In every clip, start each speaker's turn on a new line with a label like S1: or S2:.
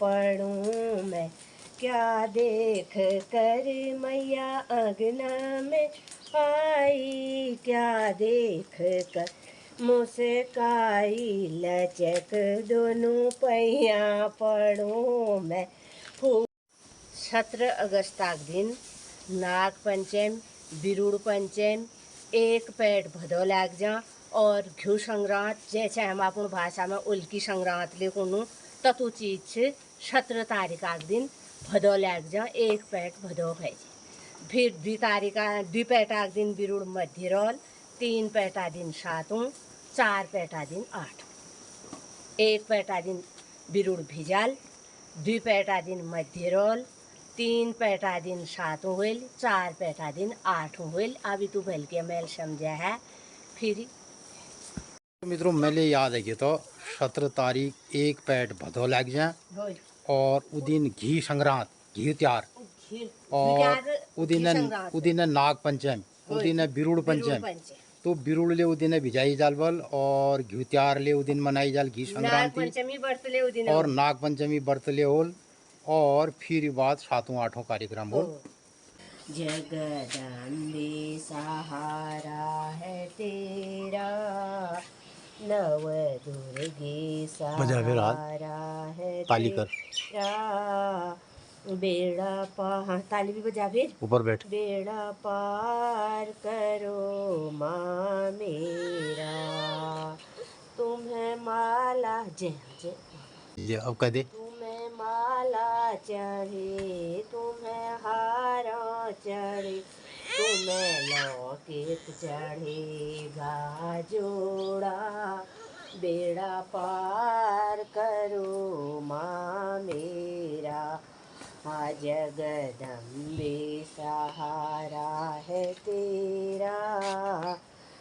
S1: पढ़ूं मैं, क्या देख कर मैया अंगना में आई, क्या देख कर मुस्काई लचक दोनों पैया पढ़ूं मैं। 17 अगस्त दिन नाग पंचम बिरुड़ पंचम एक पेट भदो लाग जा और घ्यू संक्रांत जैसे हम अपन भाषा में उल्की संक्रांत लिखूँ ततु चीज 17 तारीख दिन भदो लाग जा एक पेट भदो है। फिर 2 पेटा दिन बिरुड़ मध्य रोल, 3 पेटा दिन सातों, 4 पेटा दिन 8, 1 पेटा दिन बिरुड़ भिजाल, 2 पेटा दिन मध्य रोल, 3 पेटा दिन सातों हुईल, 4 पेटा दिन 8 हुईल। अभी तू भल के मेल समझा है। फिर
S2: मित्रों मेले याद है कि तो 17 तारीख एक पेट भदो लग जाए और उदिन घी संक्रांत घी त्यार और उदिन नाग पंचम उदिन बिरुड़ पंचम तो बिरुड़ ले उदिन भिजाई जाल बल और घी त्यार ले उदिन मनाई जाल घी संक्रांति और नाग पंचमी बर्त ले होल और फिर बाद 7वां-8वां कार्यक्रम होल।
S1: जगदम्बे सहारा है तेरा, नव दुर्गे सहारा है तेरा, बेड़ा पार ताली भी बजा फिर
S2: ऊपर बैठ,
S1: बेड़ा पार करो माँ मेरा, तुम्हें माला जय जय
S2: अब कह दे
S1: तुम्हें माला चढ़े, तुम्हें हारा चढ़े, तुम्हें लौकित चढ़ेगा जोड़ा, बेड़ा पार करो माँ मेरा, हाँ जगदम्बे सहारा है तेरा,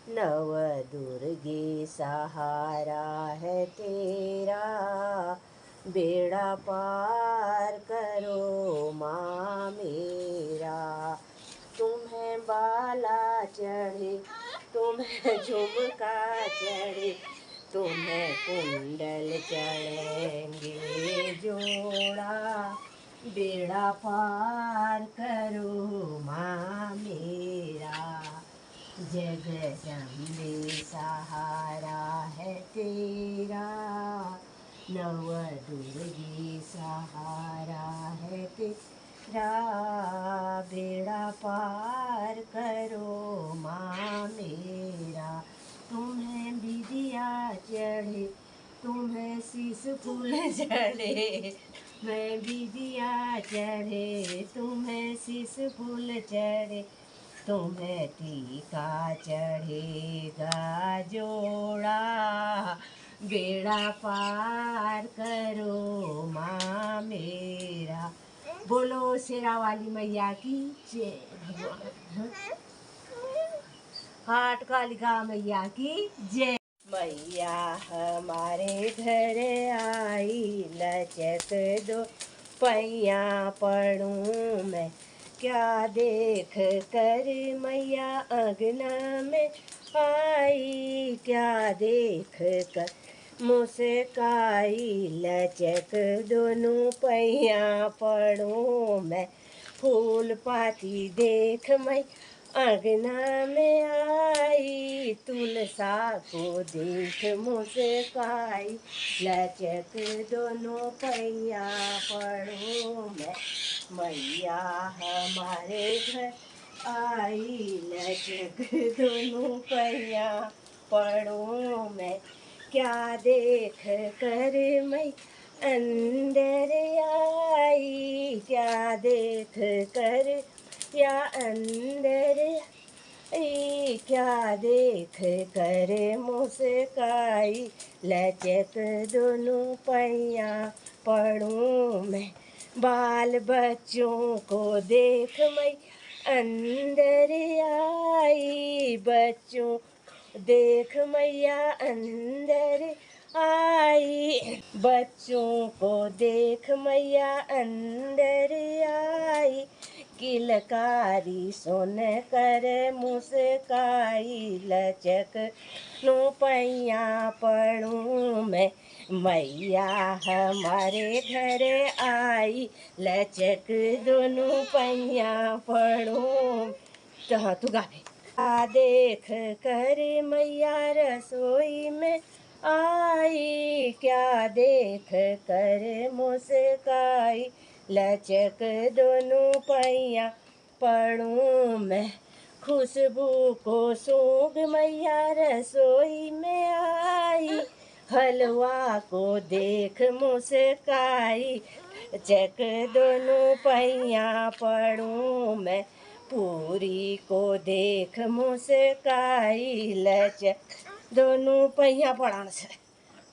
S1: नव दुर्गे सहारा है तेरा, बेड़ा पार करो माँ मेरा, तुम्हें बाला चढ़े, तुम्हें झुमका चढ़े, तुम्हें कुंडल चढ़ेंगे जोड़ा, बेड़ा पार करो माँ मेरा, जगदम्बे सहारा है तेरा, नव दुर्गे सहारा है तेरा, बेड़ा पार करो माँ मेरा, तुम्हें विद्या चढ़े, तुम्हें शीश फूल चढ़े, मैं विद्या चढ़े, तुम्हें शीश फूल चढ़े, तुम्हें टीका चढ़ेगा जोड़ा, बेड़ा पार करो माँ मेरा। बोलो शेरा वाली मैया की जय, भगवान हाट कालिका मैया की जय। मैया हमारे घर आई लचक दो पैया पढ़ूं मैं, क्या देख कर मैया अंगना में आई, क्या देख कर मुस्काई लचक दोनों पैया पढ़ूं मैं, फूल पाती देख मैं अंगना में आई, तुलसा को देख मुस्काई लचक दोनों पैया पढ़ूं मैं, मैया हमारे घर आई लचक दोनों पैया पढ़ूं मैं, क्या देख कर मैं अंदर आई, क्या देख कर या अंदर आई, क्या देख कर मुस्काई लचक दोनों पैया पढ़ूं मैं, बाल बच्चों को देख मैं अंदर आई, बच्चों देख मैया अंदर आई, बच्चों को देख मैया अंदर आई, किलकारी सुन कर मुस्काई लचक नु पैया पड़ूं मैं मैया हमारे घर आई लचक दोनों पैया पड़ूं। तो हाँ तू गावे। आ देख कर मैया रसोई में आई क्या देख कर मुस्काई लचक दोनों पैया पड़ूं मैं खुशबू को सूंघ मैया रसोई में आई हलवा को देख मुस्काई चक दोनों पैया पड़ूं मैं पूरी को देख मुस्काई लचक दोनों पैया पड़ान से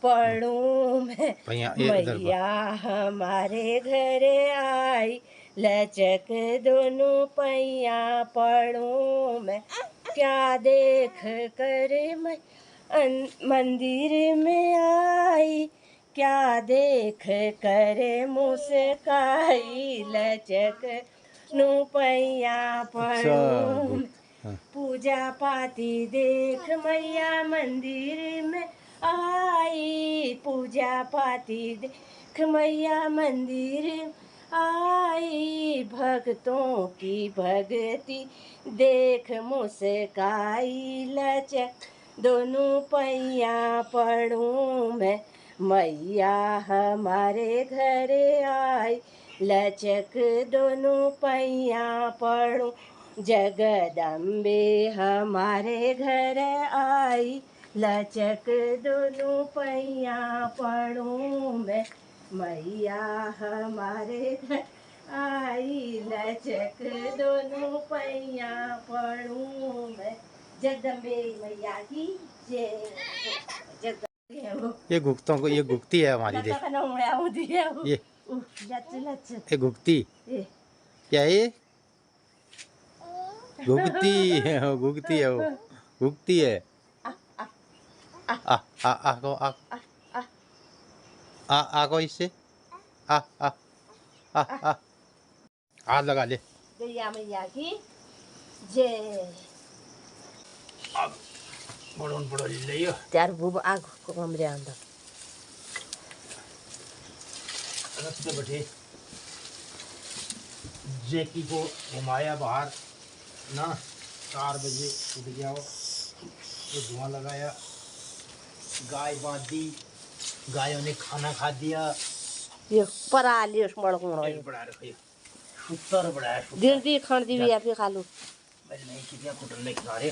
S1: पड़ूं मैं मैया हमारे घर आई लचक दोनों पैया पड़ूं मैं क्या देख कर मैं मंदिर में आई क्या देख कर मुस्काई लचक नु पैया पड़ूं पूजा पाती देख मैया मंदिर में आई पूजा पाती देख मैया मंदिर आई भक्तों की भक्ति देख मुस्काई लचक दोनों पैया पड़ूं मैं मैया हमारे घर आई लचक दोनों पैया पड़ूं जगदम्बे हमारे घर आई लचक दोनों पैया पड़ूं मैं मैया हमारे घर आई लचक दोनों पैया पड़ूं मैं जगदम्बे मैया की जय।
S2: ये गुप्तों को ये गुप्ती है हमारी देख ये गुप्ती क्या है ये गुप्ती गुप्ती है वो गुप्ती है आ को इससे हाथ लगा ले
S1: गैया मैया की जय।
S2: बड़ों बड़ो ले लियो
S1: त्यार बुब आग को कमरे अंदर
S2: रस्ते बैठे जैकी को घुमाया बाहर ना 4 बजे उठ गया वो तो धुआं लगाया गाय बांध दी गायों ने खाना खा दिया
S1: ये परा लियो मड़ को
S2: बड़ा रखियो सुतर बड़ा
S1: दिन दी खान दी या फिर खा लो
S2: मैं नहीं किया कुटन नहीं खा रहे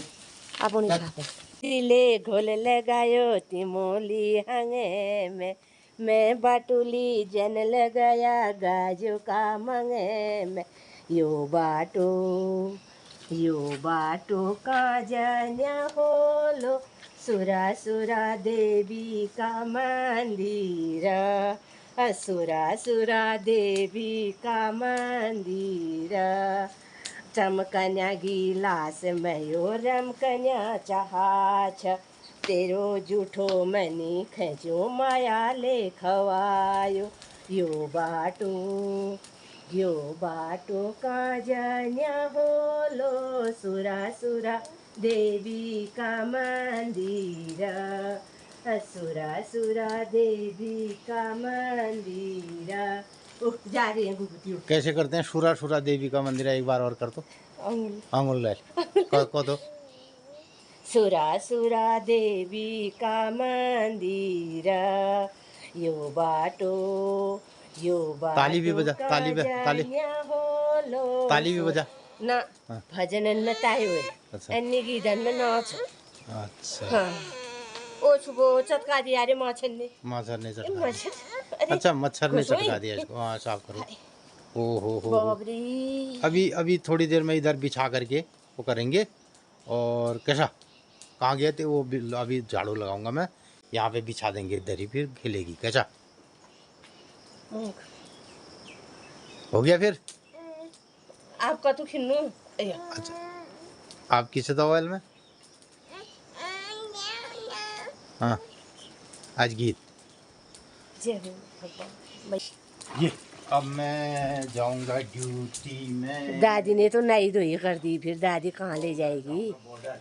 S1: अपन खाते दिले घोल लगायो तिमोली हंगे में मैं बाटुली जन लगाया गाजो का मंगे में यो बाटो का जान्या होलो सुरा सुरा देवी का मंदिर सुरा देवी का मंदिर चमकन्या गिलास मयो रमकन्या चहाछ तेरो जूठो मनी खजो माया ले खवायो यो बाटो का जान्या होलो सुरा सुरा देवी का मंदिर सुरा देवी का मंदिर जा रही है गुगती
S2: कैसे करते हैं सुरा देवी का मंदिर एक बार और कर दो अंगुल ले को तो
S1: सुरा देवी का मंदिर यो बाटो
S2: ताली भी बजा ताली भी बजा
S1: ना भजन न तायो
S2: अच्छा
S1: अन्य गीतन में नाच
S2: अच्छा
S1: हाँ ओ छुबो चटका दिया रे मच्छर
S2: ने चटका
S1: मच्छर
S2: अच्छा मच्छर ने चटका दिया इसको हाँ साफ करो ओ हो
S1: बाबरी
S2: अभी थोड़ी देर में इधर बिछा करके वो करेंगे और कैसा कहाँ गए थे वो अभी झाड़ू लगाऊंगा मैं यहाँ पे बिछा देंगे इधर ही फिर खिलेगी कैसा हो गया फिर
S1: आपका तो खिन्नू
S2: अच्छा आप किसे दो ऑयल में हाँ आज गीत
S1: जय हो भगवान
S2: ये अब मैं जाऊंगा ड्यूटी में।
S1: दादी ने तो नई धोई कर दी, फिर दादी कहाँ ले जाएगी?
S2: बॉर्डर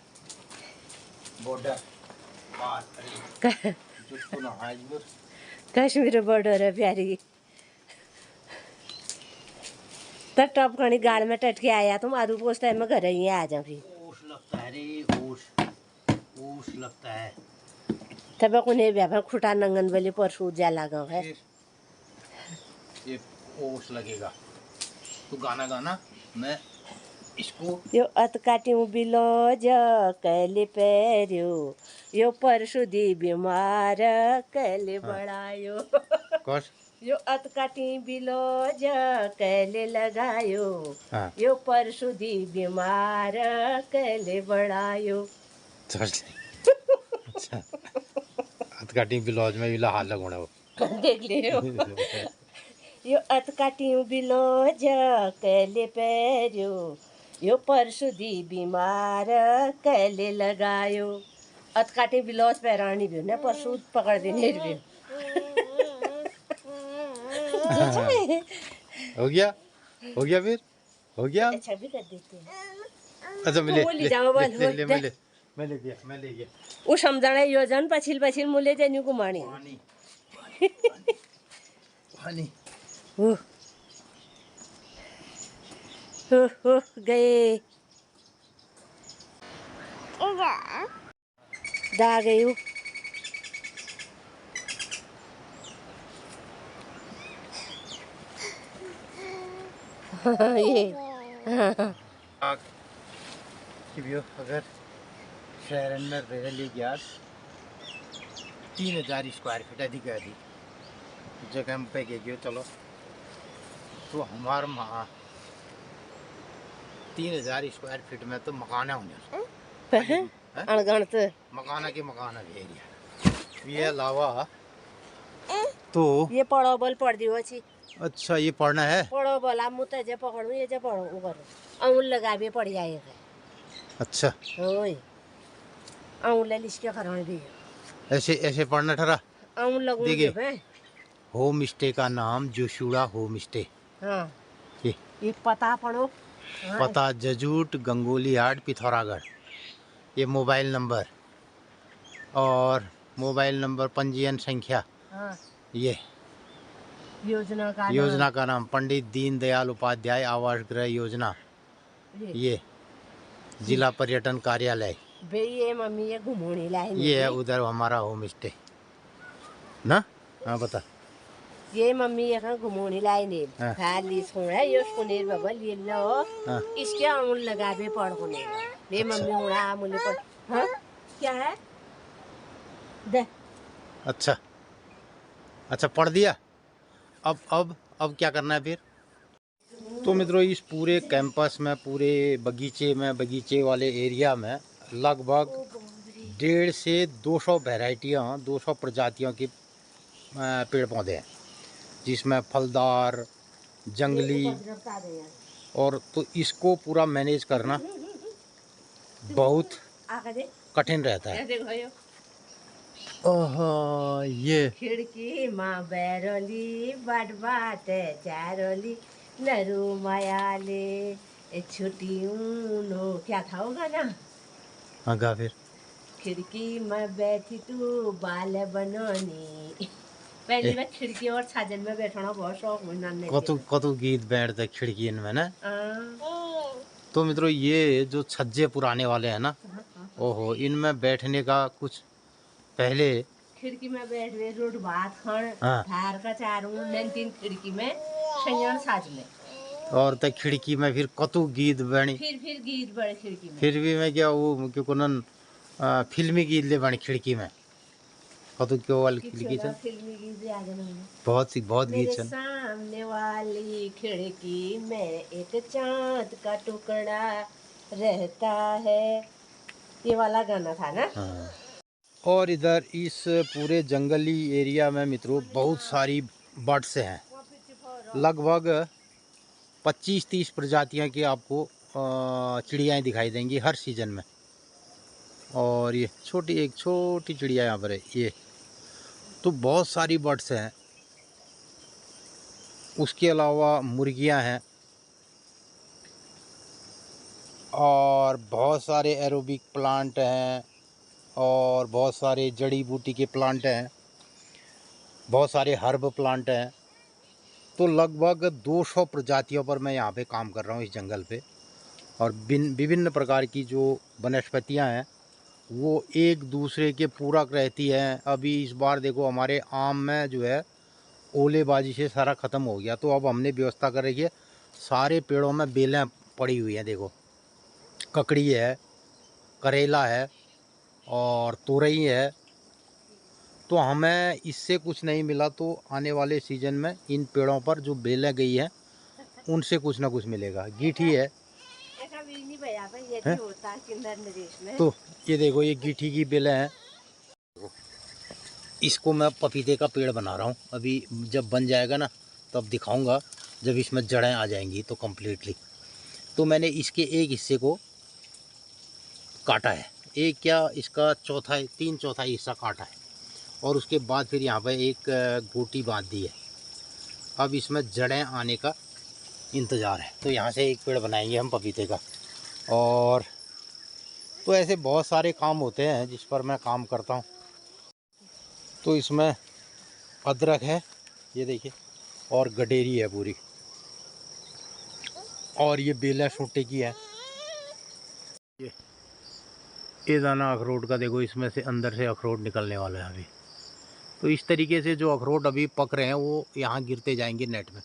S2: बॉर्डर
S1: कश्मीर बॉर्डर है प्यारी। तो टप खड़ी गाड़ में टट के आया तुम आधु पोस्ट है, मैं घर ही आ जाऊँ फिर।
S2: ओस लगता है रे, ओस ओस लगता है।
S1: तब उन्हें व्यापार खुटा नंगन वाले परसों जा लगा है।
S2: ये ओस लगेगा तो गाना गाना, मैं इसको
S1: यो अत काट्यौँ बिलोज कहिले पेर्यो, यो परसु दी बिमार कहिले बढायो।
S2: कौश
S1: यो अत काटी बिलोज कहिले लगायो,
S2: हाँ
S1: यो परसु दी बिमार कहिले बढायो।
S2: अच्छा अतकाटी बिलौज में भी हाल लगोड़ा वो
S1: देख लियो। यो अत काट्यौँ बिलोज कहिले पेर्यो, यो परसु दी बिमार कहिले लगायो। अत काटे बिलौज पैरानी भी ना परसु पकड़ देने भी।
S2: हो गया फिर हो गया।
S1: अच्छा भी कर देते हैं।
S2: अच्छा मैं ले
S1: वो ले जाओ बोल,
S2: ले ले
S1: बोल,
S2: मैं ले गया
S1: वो समझाना योजन पछिल पछिल मुले जन्यू कुमाणी।
S2: पानी पानी
S1: हो गए दा गई हूँ। ये
S2: अगर शहर में रह ली गया 3000 स्क्वायर फीट अधिक जगह हम पे गए चलो तो हमारे 3000 स्क्वायर फीट में तो मकाना होने
S1: अणगणत
S2: मकाना के मकाना एरिया ये अलावा तो
S1: ये पढ़ो बोल पढ़ दियो छी।
S2: अच्छा ये पढ़ना है।
S1: पढ़ो बोल आप मुझे जे पकड़ू ये जे पढ़ो ऊपर अउल लगा भी पढ़ जाएगा।
S2: अच्छा
S1: ओए अउल लिस्के खरण भी
S2: ऐसे ऐसे पढ़ना ठहरा।
S1: अउल लगू
S2: देखिए होम स्टे का नाम जोशुड़ा होम स्टे।
S1: हाँ
S2: ये
S1: पता पढ़ो। हाँ।
S2: पता जजूट गंगोली हाट पिथौरागढ़। ये मोबाइल नंबर और मोबाइल नंबर पंजीयन संख्या।
S1: हाँ।
S2: ये योजना का नाम पंडित दीनदयाल उपाध्याय आवास गृह योजना। ये जिला पर्यटन कार्यालय।
S1: ये मम्मी ये घुमोनी लाई
S2: ये है उधर हमारा होम स्टे ना। हाँ बता
S1: ये मम्मी यहाँ घुमोनी लाई ने
S2: हाँ।
S1: खाली सोना ये सुनेर बाबा ये लो
S2: हाँ।
S1: इसके अमूल लगा भी पढ़ होने ये मम्मी होना अमूल पढ़। हाँ क्या है दे
S2: अच्छा अच्छा पढ़ दिया। अब क्या करना है फिर? तो मित्रों इस पूरे कैंपस में पूरे बगीचे वाले एरिया में लगभग 150 से 200 वैरायटियाँ 200 प्रजातियों के पेड़ पौधे हैं जिसमें फलदार जंगली और तो इसको पूरा मैनेज करना बहुत कठिन रहता है। ओहो ये
S1: खिड़की माँ बैरोली बाट बाट चारोली नरू मायाले छुट्टी नो क्या था वो गाना?
S2: हाँ गा फिर।
S1: खिड़की में बैठी तू बाल बनोनी। पहली बार खिड़की और छाजन में बैठना बहुत शौक मुझे।
S2: कतु गीत बैठते खिड़की में ना। तो मित्रों ये जो छज्जे पुराने वाले हैं ना, ओहो इनमें बैठने का कुछ पहले
S1: खिड़की में बैठ गए रोड बात खड़
S2: हाँ।
S1: धार का चारों 3 खिड़की में संयन साज में
S2: और तक खिड़की में फिर कतु गीत बनी
S1: फिर गीत बड़े खिड़की में
S2: फिर भी मैं क्या वो क्यों कोनन फिल्मी गीत ले बनी खिड़की में कतु क्यों वाली खिड़की था
S1: फिल्मी गीत याद नहीं
S2: बहुत गीत
S1: मेरे
S2: छन।
S1: सामने वाली खिड़की में एक चांद का टुकड़ा रहता है ये वाला गाना था ना।
S2: हाँ। और इधर इस पूरे जंगली एरिया में मित्रों बहुत सारी बर्ड्स हैं लगभग 25-30 प्रजातियां की आपको चिड़ियाएँ दिखाई देंगी हर सीजन में। और ये एक छोटी चिड़िया यहाँ पर है ये तो बहुत सारी बर्ड्स हैं उसके अलावा मुर्गियां हैं और बहुत सारे एरोबिक प्लांट हैं और बहुत सारे जड़ी बूटी के प्लांट हैं, बहुत सारे हर्ब प्लांट हैं। तो लगभग 200 प्रजातियों पर मैं यहाँ पे काम कर रहा हूँ इस जंगल पे। और विभिन्न प्रकार की जो वनस्पतियाँ हैं वो एक दूसरे के पूरक रहती हैं। अभी इस बार देखो हमारे आम में जो है ओलेबाजी से सारा ख़त्म हो गया, तो अब हमने व्यवस्था कर रखी है, सारे पेड़ों में बेलें पड़ी हुई हैं। देखो ककड़ी है, करेला है और तोरई है। तो हमें इससे कुछ नहीं मिला तो आने वाले सीज़न में इन पेड़ों पर जो बेलें गई हैं उनसे कुछ ना कुछ मिलेगा। गीठी है, तो ये देखो ये गीठी की बेलें हैं। इसको मैं पपीते का पेड़ बना रहा हूँ। अभी जब बन जाएगा ना तब दिखाऊंगा, जब इसमें जड़ें आ जाएंगी तो कम्प्लीटली। तो मैंने इसके एक हिस्से को काटा है, एक क्या इसका चौथाई 3/4 हिस्सा काटा है और उसके बाद फिर यहाँ पर एक गोटी बांध दी है। अब इसमें जड़ें आने का इंतज़ार है। तो यहाँ से एक पेड़ बनाएंगे हम पपीते का। और तो ऐसे बहुत सारे काम होते हैं जिस पर मैं काम करता हूँ। तो इसमें अदरक है, ये देखिए, और गडेरी है पूरी, और ये बेलें सूटे की है। ये दाना अखरोट का देखो, इसमें से अंदर से अखरोट निकलने वाला है अभी। तो इस तरीके से जो अखरोट अभी पक रहे हैं वो यहाँ गिरते जाएंगे नेट में।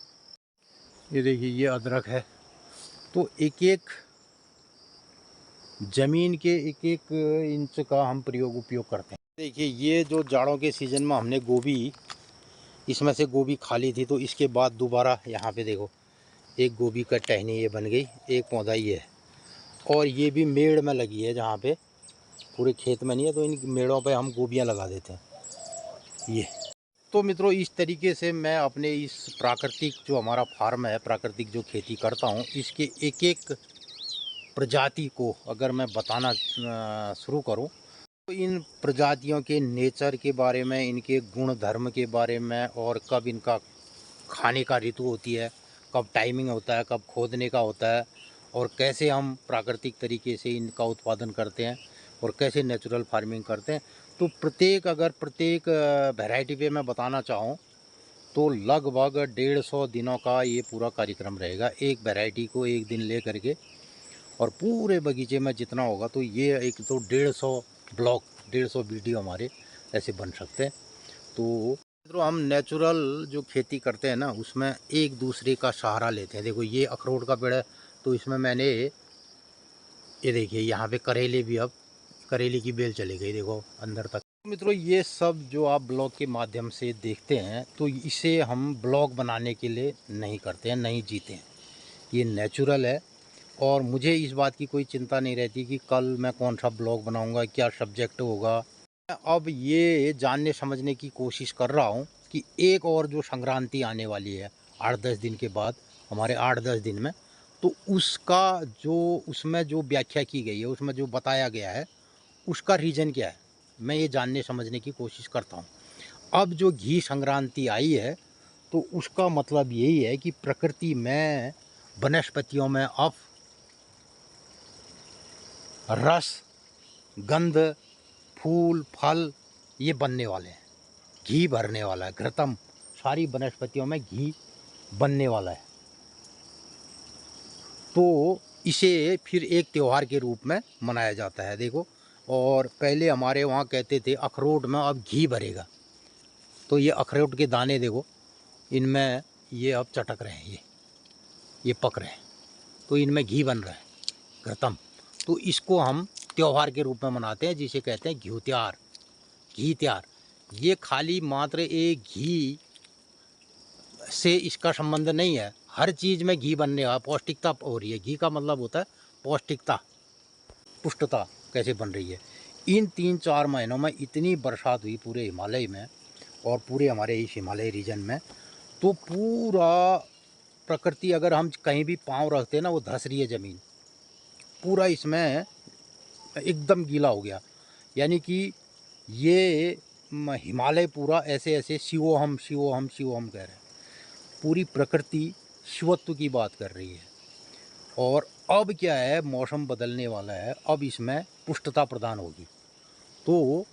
S2: ये देखिए ये अदरक है। तो एक एक ज़मीन के एक एक इंच का हम उपयोग करते हैं। देखिए ये जो जाड़ों के सीज़न में हमने गोभी, इसमें से गोभी खाली थी तो इसके बाद दोबारा यहाँ पे देखो एक गोभी का टहनी ये बन गई, एक पौधा ये है। और ये भी मेड़ में लगी है, जहाँ पे पूरे खेत में नहीं है, तो इन मेड़ों पे हम गोभियाँ लगा देते हैं ये। तो मित्रों इस तरीके से मैं अपने इस प्राकृतिक जो हमारा फार्म है, प्राकृतिक जो खेती करता हूँ, इसके एक एक प्रजाति को अगर मैं बताना शुरू करूँ तो इन प्रजातियों के नेचर के बारे में, इनके गुण धर्म के बारे में, और कब इनका खाने का ऋतु होती है, कब टाइमिंग होता है, कब खोदने का होता है, और कैसे हम प्राकृतिक तरीके से इनका उत्पादन करते हैं और कैसे नेचुरल फार्मिंग करते हैं। तो प्रत्येक वैरायटी पे मैं बताना चाहूँ तो लगभग 150 दिनों का ये पूरा कार्यक्रम रहेगा। एक वैरायटी को एक दिन ले करके, और पूरे बगीचे में जितना होगा तो ये एक तो 150 ब्लॉग, 150 वीडियो हमारे ऐसे बन सकते हैं। तो हम नेचुरल जो खेती करते हैं ना उसमें एक दूसरे का सहारा लेते हैं। देखो ये अखरोट का पेड़ है, तो इसमें मैंने ये देखिए यहाँ पे करेले भी, अब करेले की बेल चली गई देखो अंदर तक। मित्रों ये सब जो आप ब्लॉग के माध्यम से देखते हैं तो इसे हम ब्लॉग बनाने के लिए नहीं करते हैं, नहीं जीते हैं। ये नेचुरल है और मुझे इस बात की कोई चिंता नहीं रहती कि कल मैं कौन सा ब्लॉग बनाऊंगा, क्या सब्जेक्ट होगा। अब ये जानने समझने की कोशिश कर रहा हूँ कि एक और जो संक्रांति आने वाली है 8-10 दिन के बाद, हमारे 8-10 दिन में, तो उसका जो उसमें जो व्याख्या की गई है, उसमें जो बताया गया है, उसका रीज़न क्या है, मैं ये जानने समझने की कोशिश करता हूँ। अब जो घी संक्रांति आई है तो उसका मतलब यही है कि प्रकृति में, वनस्पतियों में अब रस, गंध, फूल, फल ये बनने वाले हैं, घी भरने वाला है, घृतम, सारी वनस्पतियों में घी बनने वाला है। तो इसे फिर एक त्यौहार के रूप में मनाया जाता है। देखो, और पहले हमारे वहाँ कहते थे अखरोट में अब घी भरेगा, तो ये अखरोट के दाने देखो, इनमें ये अब चटक रहे हैं, ये पक रहे हैं, तो इनमें घी बन रहा है, घृतम। तो इसको हम त्यौहार के रूप में मनाते हैं, जिसे कहते हैं घ्यूत्यार, घी त्यार। ये खाली मात्र एक घी से इसका संबंध नहीं है, हर चीज़ में घी बनने वाला, पौष्टिकता हो रही है। घी का मतलब होता है पौष्टिकता, पुष्टता कैसे बन रही है। इन 3-4 महीनों में इतनी बरसात हुई पूरे हिमालय में और पूरे हमारे इस हिमालय रीजन में, तो पूरा प्रकृति, अगर हम कहीं भी पाँव रखते हैं ना वो धंस रही है ज़मीन, पूरा इसमें एकदम गीला हो गया। यानी कि ये हिमालय पूरा ऐसे ऐसे शिवोहम शिवोहम शिवोहम कह रहे हैं, पूरी प्रकृति शिवत्व की बात कर रही है। और अब क्या है, मौसम बदलने वाला है, अब इसमें पुष्टता प्रदान होगी। तो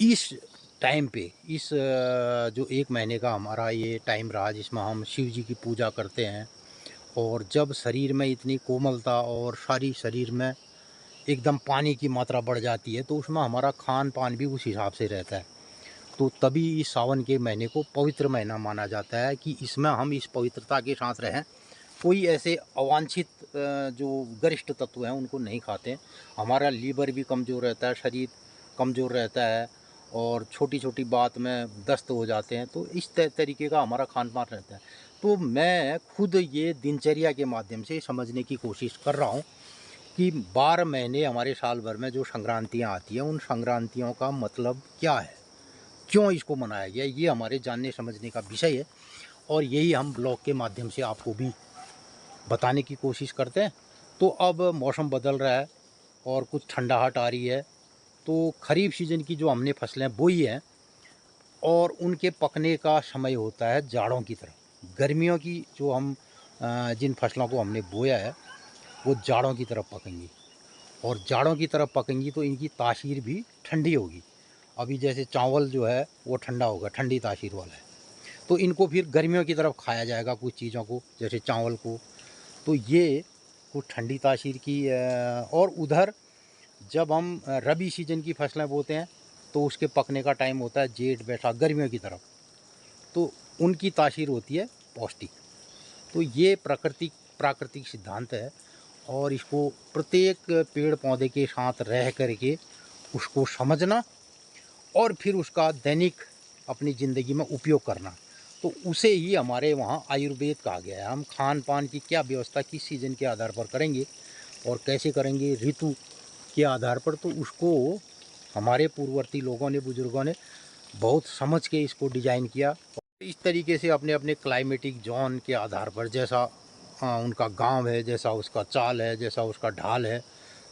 S2: इस टाइम पे इस जो 1 महीने का हमारा ये टाइम रहा जिसमें हम शिव जी की पूजा करते हैं, और जब शरीर में इतनी कोमलता और सारी शरीर में एकदम पानी की मात्रा बढ़ जाती है, तो उसमें हमारा खान पान भी उस हिसाब से रहता है। तो तभी इस सावन के महीने को पवित्र महीना माना जाता है कि इसमें हम इस पवित्रता के साथ रहें। कोई ऐसे अवांछित जो गरिष्ठ तत्व हैं उनको नहीं खाते। हमारा लीवर भी कमज़ोर रहता है, शरीर कमज़ोर रहता है, और छोटी छोटी बात में दस्त हो जाते हैं। तो इस तरीके का हमारा खान पान रहता है। तो मैं खुद ये दिनचर्या के माध्यम से समझने की कोशिश कर रहा हूँ कि 12 महीने हमारे साल भर में जो संक्रांतियाँ आती हैं, उन संक्रांतियों का मतलब क्या है, क्यों इसको मनाया गया, ये हमारे जानने समझने का विषय है। और यही हम ब्लॉग के माध्यम से आपको भी बताने की कोशिश करते हैं। तो अब मौसम बदल रहा है और कुछ ठंडाहट आ रही है, तो खरीफ सीजन की जो हमने फसलें बोई हैं और उनके पकने का समय होता है जाड़ों की तरफ। गर्मियों की जो हम जिन फसलों को हमने बोया है वो जाड़ों की तरफ पकेंगी, और जाड़ों की तरफ पकेंगी तो इनकी तासीर भी ठंडी होगी। अभी जैसे चावल जो है वो ठंडा होगा, ठंडी तासीर वाला है, तो इनको फिर गर्मियों की तरफ खाया जाएगा कुछ चीज़ों को, जैसे चावल को। तो ये कुछ ठंडी तासीर की और उधर जब हम रबी सीजन की फसलें बोते हैं तो उसके पकने का टाइम होता है जेठ बैसाख, गर्मियों की तरफ, तो उनकी तासीर होती है पौष्टिक। तो ये प्राकृतिक सिद्धांत है, और इसको प्रत्येक पेड़ पौधे के साथ रह करके उसको समझना और फिर उसका दैनिक अपनी ज़िंदगी में उपयोग करना, तो उसे ही हमारे वहाँ आयुर्वेद कहा गया है। हम खान पान की क्या व्यवस्था किस सीज़न के आधार पर करेंगे और कैसे करेंगे, ऋतु के आधार पर, तो उसको हमारे पूर्ववर्ती लोगों ने, बुजुर्गों ने बहुत समझ के इसको डिज़ाइन किया। और इस तरीके से अपने अपने क्लाइमेटिक जोन के आधार पर, जैसा उनका गांव है, जैसा उसका चाल है, जैसा उसका ढाल है,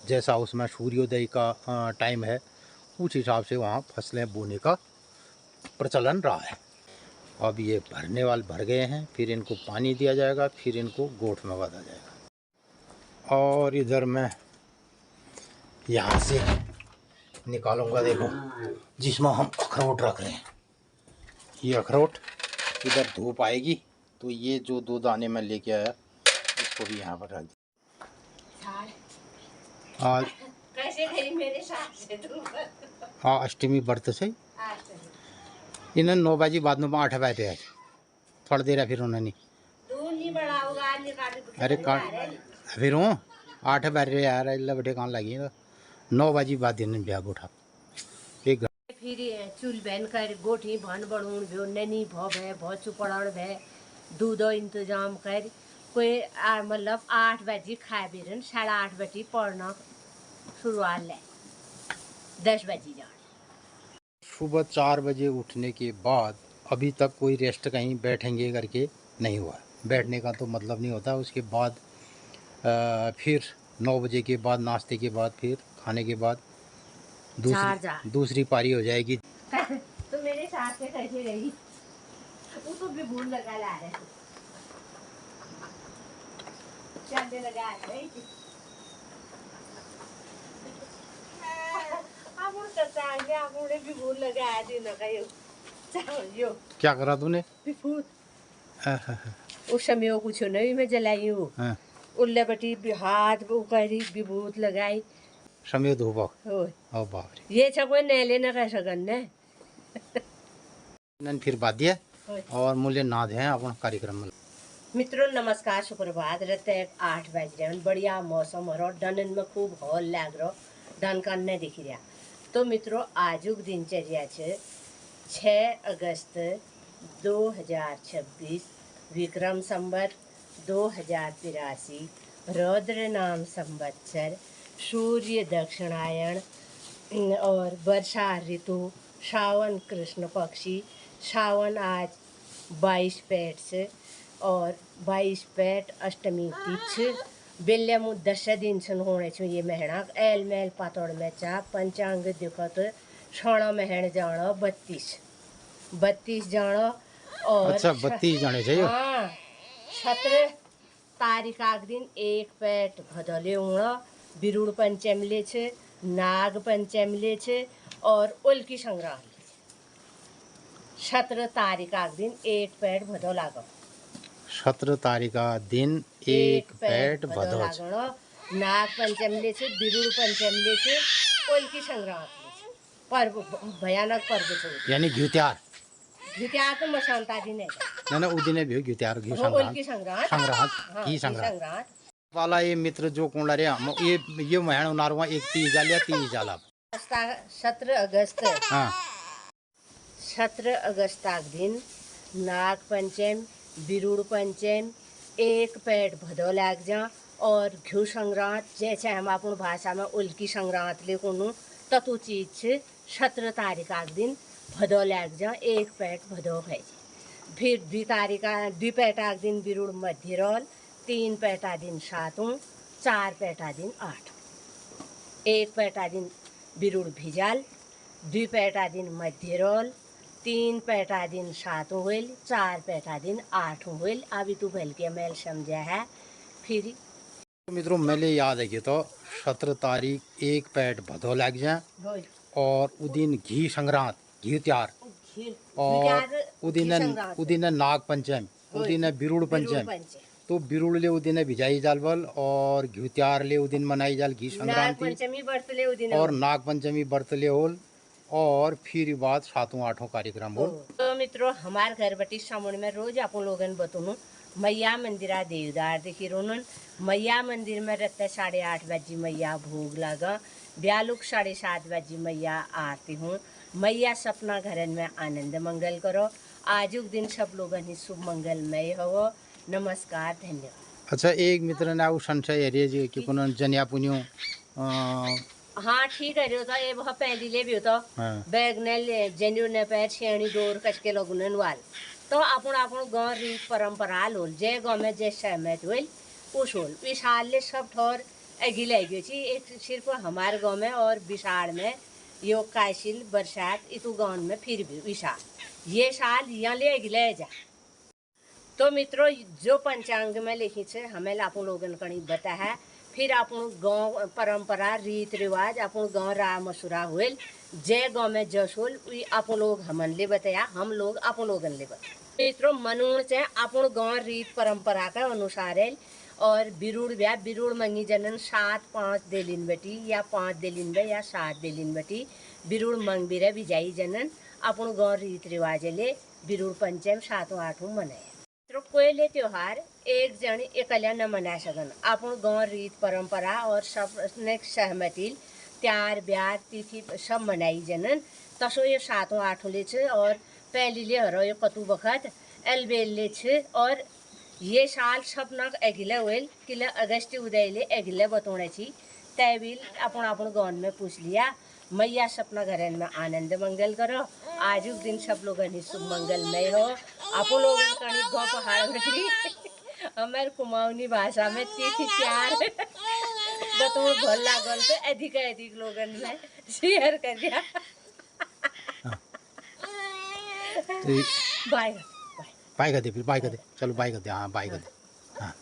S2: जैसा उसमें सूर्योदय का टाइम है, उस हिसाब से वहाँ फसलें बोने का प्रचलन रहा है। अब ये भर गए हैं, फिर इनको पानी दिया जाएगा, फिर इनको गोठ में बांधा जाएगा। और इधर मैं यहाँ से निकालूंगा, देखो, जिसमें हम अखरोट रख रहे हैं। ये अखरोट इधर धूप आएगी तो ये जो 2 दाने मैं लेके आया इसको भी यहाँ पर रख दिया। आज
S1: कैसे गई मेरे साथ से तू?
S2: हाँ, अष्टमी व्रत से इन्हें 9 बजे बाद में 8 बजे आए, थोड़ा देर है फिर उन्होंने अरे फिर हूँ 8 बजे यार लबटे कहाँ लगी 9 बजे बाद दिन ब्याह उठा एक
S1: फिर चूल बहन कर गोठी भन बढ़ून भो ननी भो चुपड़न भे दूधो इंतजाम कर कोई मतलब 8 बजे खाए बेरन 8:30 बजे पढ़ना शुरुआत ले 10 बजे जाने।
S2: सुबह 4 बजे उठने के बाद अभी तक कोई रेस्ट कहीं बैठेंगे करके नहीं हुआ। बैठने का तो मतलब नहीं होता। उसके बाद फिर 9 बजे के बाद नाश्ते के बाद फिर खाने के बाद दूसरी पारी हो जाएगी।
S1: तो मेरे साथ में कैसे रही वो तो भी भूल लगा ला रहे चलने लगा रही भी भूल लगा
S2: क्या करा तूने?
S1: उस समय कुछ नहीं मैं जलाई हूँ उल्ले बटी हाथ करी विभूत लगाई
S2: समय धूप
S1: ओ
S2: बाप रे
S1: ये सब कोई नेले न कह सकन ने
S2: फिर बाध्य और मूल्य ना दे अपन कार्यक्रम में।
S1: मित्रों नमस्कार सुप्रभात रहते 8 बज रहे बढ़िया मौसम हो रहा डनन में खूब हॉल लग रहा डन करने दिख रहा। तो मित्रों आजुक दिनचर्या 6 अगस्त 2026 विक्रम संवत 2083 रौद्र नाम संवत्सर सूर्य दक्षिणायन और वर्षा ऋतु श्रावण कृष्ण पक्षी श्रावण आज 22 पेट से और 22 पेट अष्टमी तिथ बेल्ले मु 10 दिन सुन होने छो ये महीना एल मेल पातोड़ में चा पंचांग दिखत क्षण महीन जानो 32 जानो और
S2: अच्छा 32 जने चाहिए।
S1: हाँ 17 तारीखाक दिन एक पेट भदोले उड़ बिरुड़ पंचमले छे, नाग पंचमले छे और उल्की संग्राम 17 तारीखाक दिन एक पेट भदो लागो।
S2: 17 तारीख का दिन एक पेट
S1: भदो
S2: भदोज।
S1: लागणो। नाग पंचमले छे, बिरुड़ पंचमले छे, उल्की संग्राम पर्व भयानक पर्व छे।
S2: यानी घ्युत्यार
S1: घित्यार तो मशांता दिन है।
S2: ना उदिने भी घ्युत्यार घी
S1: वो
S2: संग्रांत
S1: उल्की संग्राम
S2: संग्रांत
S1: हाँ,
S2: घी
S1: घी
S2: संग्रांत
S1: संग्राम
S2: वाला ये मित्र जो कोंडा रे हम ये महण उनारवा एक 30 जाल या 30 जाल आप
S1: 17 अगस्त
S2: हाँ
S1: 17 अगस्ताक दिन नाग पंचम बिरुड़ पंचम एक पेट भदो लाग जा और घ्यू संग्रांत जैसे हम अपन भाषा में उल्की संग्रांत ले कोनु ततु चीज छे 17 तारीखाक दिन भदो लाग जा एक पेट भदो है। फिर 2 पेटाक दिन बिरुड़ मध्य रोल, 3 पेटा दिन 7, 4 पेटा दिन 8, 1 पेटा दिन बिरुड़ भिजाल, 2 पेटा दिन मध्य रोल, 3 पेटा दिन 7 होल, 4 पेटा दिन 8 होल। अभी तू भल के मेल समझा है। फिर
S2: मित्रों मेले याद है कि तो 17 तारीख एक पेट भदो लाग जाए और उदिन घी संग्रांत घी त्यार और उदिन नाग पंचम उदिन बिरुड़ पंचम तो बिरुड़ ले उदिन भिजाई जाल बल और घी त्यार ले उदिन मनाई जाल घी संक्रांति और नाग पंचमी व्रत ले होल और फिर बाद 7वां 8वां कार्यक्रम होल।
S1: तो मित्रों हमार घर बटी सामुन में रोज अपन लोगन बतूनु मैया मंदिरा देवदार देखी रोनन मैया मंदिर में रहते 8:30 बजे मैया भोग लगा, ब्यालुक 7:30 बजे मैया आरती हूँ। मैया सपना घरन में आनंद मंगल करो। आजुक दिन सब लोगन ही शुभ मंगलमय हो। नमस्कार धन्यवाद।
S2: अच्छा एक मित्र ने आउ संशय हरिये जी कि पुनः जनिया पुन्यो
S1: हाँ ठीक है रो तो ये बहुत पहली ले भी तो बैग ने जनियो ने पैर छेणी डोर कच के लोगन वाल तो अपन अपन गाँव रीत परंपरा लोल जे गाँव में जे सहमत होल उस होल विशाल ले सब ठोर अगिले गयो छी। एक सिर्फ हमारे गाँव में और विशाल में यो काशिल बरसात इतु गाँव में फिर भी विशाल ये साल यहाँ ले अगिले जा। तो मित्रों जो पंचांग में लिखी छे हमें अपन लोगन कणी बता है। फिर अपन गाँव परंपरा रीत रिवाज अपन गाँव राम मसुरा हुए जय गाँव में जस होल अपन लोग हमन ले बताया हम लोग अपन लोगन ले बताया। मित्रों मनून से अपन गाँव रीत परंपरा का अनुसार है और बिरुड़ ब्याह बिरुड़ मंगी जनन 7-5 देलिन बेटी या 5 देलिन बे या 7 देलिन बेटी बिरुड़ मंग बिरे विजाई जनन अपन गाँव रीत रिवाज ले बिरुड़ पंचम 7वां 8वां मनाए। कोयले त्योहार एक जन एकल्या न मना सकन अपन गाँव रीत परंपरा और सब सहमति त्यार ब्याह तिथि सब मनाई जनन तसो ये 7वां 8वां ले छे और पहली ले हरो ये कतु बखत एलबेल ले छे और ये साल सपना अगिले हुएल किले अगस्त उदय ले अगिले बतौने छी तैबिल अपन अपन गाँव में पूछ लिया। मैया सपना घरन में आनंद मंगल करो। आजुक दिन सब लोग शुभ मंगलमय हो। आप लोग कणी गौ पहाड़ बेटी हमारे कुमाऊनी भाषा में तिथि त्यार बतौर भल लागल तो अधिक लोगन में शेयर कर दिया।
S2: बाय
S1: बाय
S2: बाय कर दे फिर बाय कर दे चलो बाय कर दे हाँ बाय कर दे हाँ।